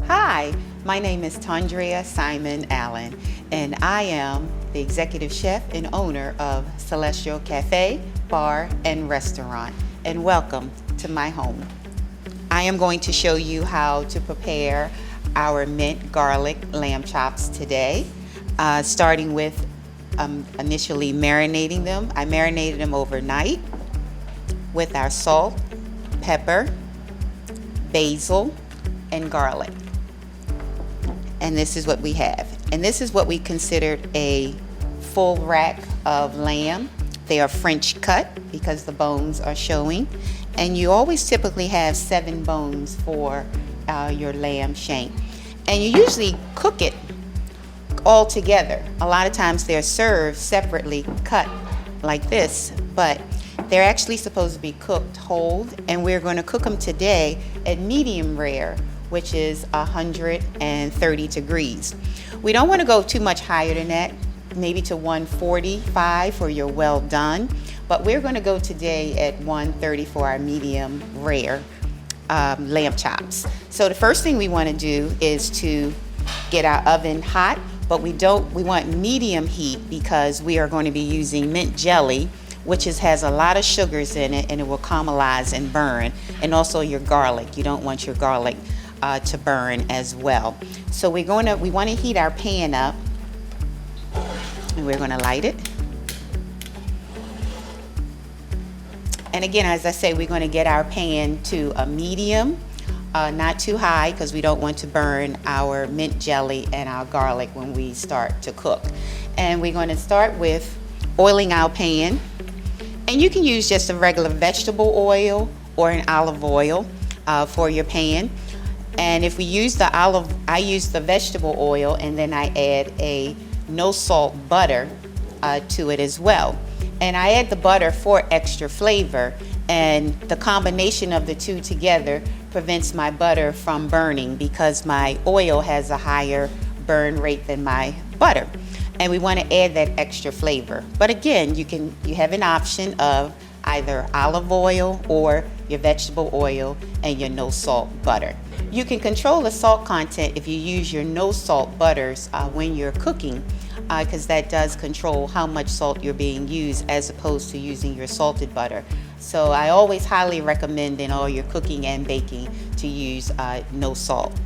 Hi, my name is Tondria Allen, and I am the executive chef and owner of Celestial Cafe, Bar, and Restaurant. And welcome to my home. I am going to show you how to prepare our mint garlic lamb chops today, starting with initially marinating them. I marinated them overnight with our salt, pepper, basil, and garlic. And this is what we have. And this is what we considered a full rack of lamb. They are French cut because the bones are showing. And you always typically have 7 bones for your lamb shank. And you usually cook it all together. A lot of times they're served separately, cut like this, but they're actually supposed to be cooked whole. And we're going to cook them today at medium rare, which is 130 degrees. We don't want to go too much higher than that, maybe to 145 for your well done, but we're going to go today at 130 for our medium rare lamb chops. So the first thing we want to do is to get our oven hot, but we want medium heat because we are going to be using mint jelly, which has a lot of sugars in it, and it will caramelize and burn. And also your garlic. You don't want your garlic to burn as well. So we want to heat our pan up, and we're going to light it. And again, as I say, we're going to get our pan to a medium, not too high, because we don't want to burn our mint jelly and our garlic when we start to cook. And we're going to start with oiling our pan. And you can use just a regular vegetable oil or an olive oil for your pan. And if we use the olive, I use the vegetable oil, and then I add a no salt butter to it as well. And I add the butter for extra flavor, and the combination of the two together prevents my butter from burning because my oil has a higher burn rate than my butter. And we want to add that extra flavor. But again, you have an option of either olive oil or your vegetable oil and your no salt butter. You can control the salt content if you use your no salt butters when you're cooking, because that does control how much salt you're being used as opposed to using your salted butter. So I always highly recommend in all your cooking and baking to use no salt.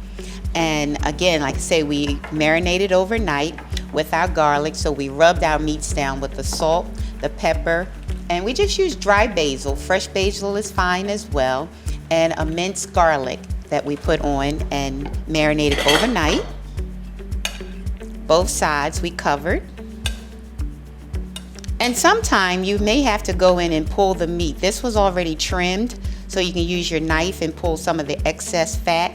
And again, like I say, we marinated overnight with our garlic, so we rubbed our meats down with the salt, the pepper, and we just used dry basil. Fresh basil is fine as well, and a minced garlic that we put on and marinated overnight. Both sides we covered. And sometime you may have to go in and pull the meat. This was already trimmed, so you can use your knife and pull some of the excess fat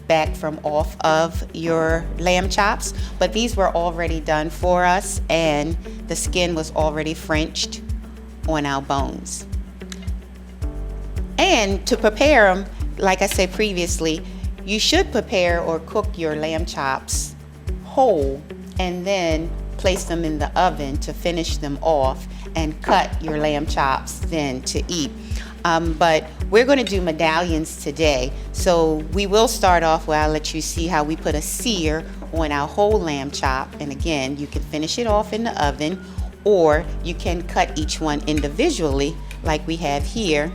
back from off of your lamb chops, but these were already done for us, and the skin was already Frenched on our bones. And to prepare them, like I said previously, you should prepare or cook your lamb chops whole and then place them in the oven to finish them off, and cut your lamb chops then to eat. But we're going to do medallions today, so we will start off where I'll let you see how we put a sear on our whole lamb chop. And again, you can finish it off in the oven, or you can cut each one individually like we have here,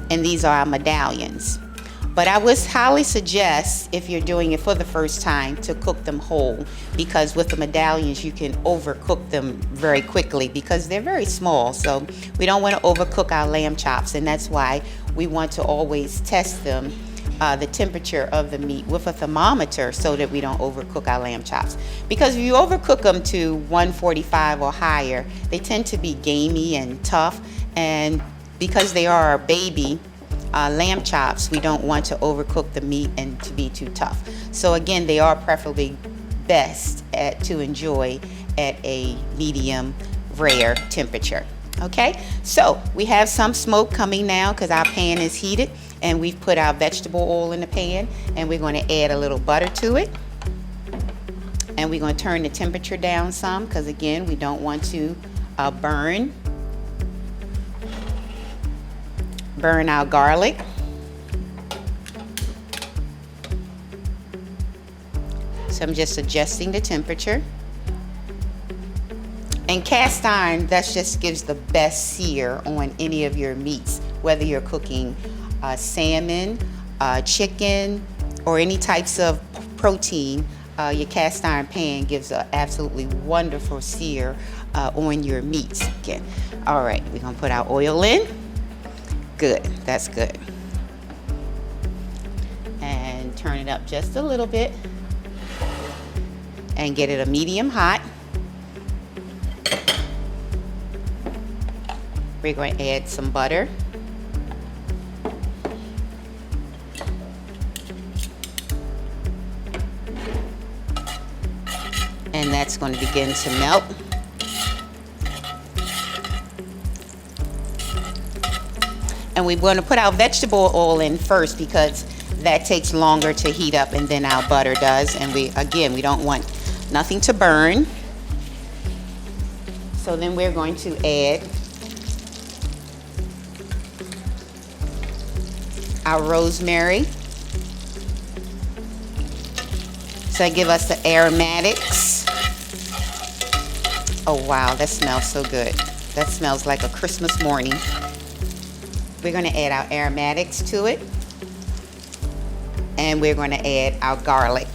and these are our medallions. But I would highly suggest, if you're doing it for the first time, to cook them whole, because with the medallions you can overcook them very quickly because they're very small. So we don't want to overcook our lamb chops, and that's why we want to always test them, the temperature of the meat, with a thermometer, so that we don't overcook our lamb chops. Because if you overcook them to 145 or higher, they tend to be gamey and tough, and because they are our baby lamb chops, we don't want to overcook the meat and to be too tough. So again, they are preferably best to enjoy at a medium rare temperature. Okay, so we have some smoke coming now because our pan is heated, and we've put our vegetable oil in the pan, and we're going to add a little butter to it, and we're going to turn the temperature down some because again, we don't want to burn our garlic. So I'm just adjusting the temperature. And cast iron, that just gives the best sear on any of your meats, whether you're cooking salmon, chicken, or any types of protein. Your cast iron pan gives an absolutely wonderful sear on your meats. Again. All right, we're gonna put our oil in. Good, that's good. And turn it up just a little bit and get it a medium hot. We're going to add some butter. And that's going to begin to melt. And we're going to put our vegetable oil in first because that takes longer to heat up and then our butter does. And we don't want nothing to burn. So then we're going to add our rosemary. So that give us the aromatics. Oh wow, that smells so good. That smells like a Christmas morning. We're going to add our aromatics to it. And we're going to add our garlic.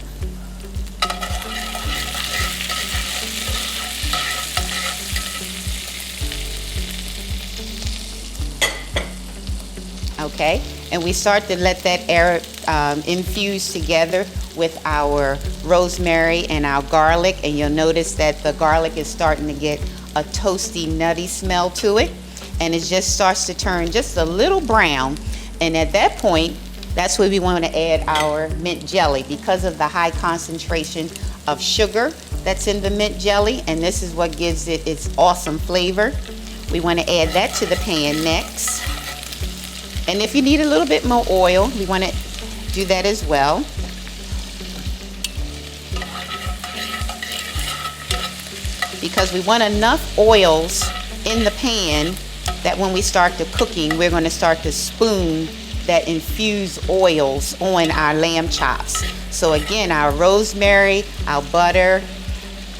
Okay, and we start to let that air infuse together with our rosemary and our garlic, and you'll notice that the garlic is starting to get a toasty, nutty smell to it, and it just starts to turn just a little brown. And at that point, that's where we want to add our mint jelly because of the high concentration of sugar that's in the mint jelly, and this is what gives it its awesome flavor. We want to add that to the pan next. And if you need a little bit more oil, we want to do that as well. Because we want enough oils in the pan that when we start the cooking, we're going to start to spoon that infused oils on our lamb chops. So again, our rosemary, our butter,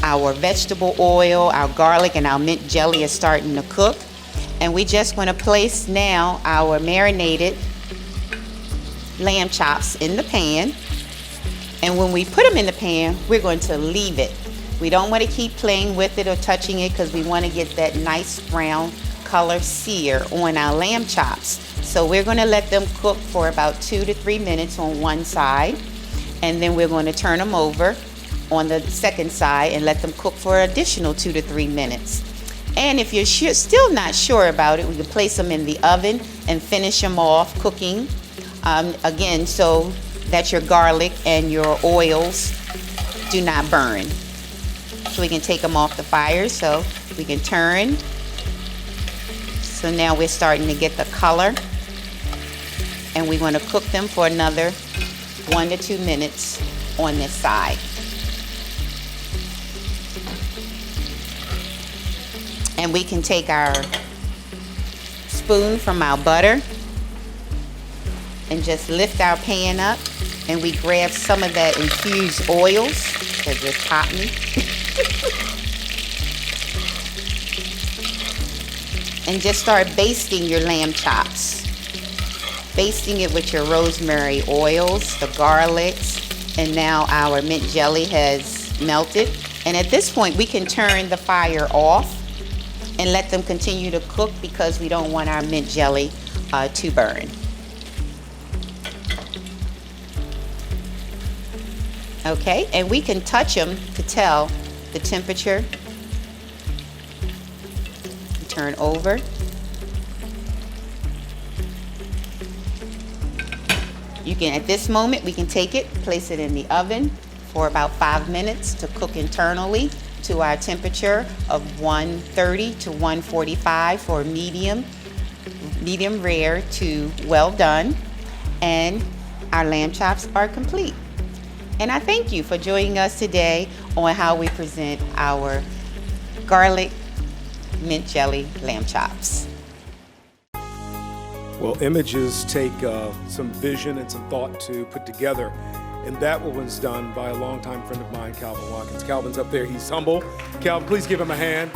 our vegetable oil, our garlic, and our mint jelly is starting to cook. And we just want to place now our marinated lamb chops in the pan. And when we put them in the pan, we're going to leave it. We don't want to keep playing with it or touching it because we want to get that nice brown color sear on our lamb chops. So we're going to let them cook for about 2 to 3 minutes on one side. And then we're going to turn them over on the second side and let them cook for an additional 2 to 3 minutes. And if you're still not sure about it, we can place them in the oven and finish them off cooking again so that your garlic and your oils do not burn. So we can take them off the fire so we can turn. So now we're starting to get the color, and we want to cook them for another 1 to 2 minutes on this side. And we can take our spoon from our butter and just lift our pan up, and we grab some of that infused oils because it's hot me. And just start basting your lamb chops. Basting it with your rosemary oils, the garlics, and now our mint jelly has melted. And at this point, we can turn the fire off and let them continue to cook because we don't want our mint jelly to burn. Okay, and we can touch them to tell the temperature. Turn over. You can, at this moment, we can take it, place it in the oven for about 5 minutes to cook internally to our temperature of 130 to 145 for medium rare to well done. And our lamb chops are complete. And I thank you for joining us today on how we present our garlic mint jelly lamb chops. Well, images take some vision and some thought to put together. And that one was done by a longtime friend of mine, Calvin Watkins. Calvin's up there, he's humble. Calvin, please give him a hand.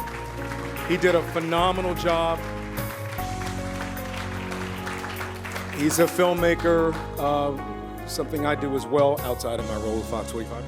He did a phenomenal job. He's a filmmaker, something I do as well outside of my role with Fox 45.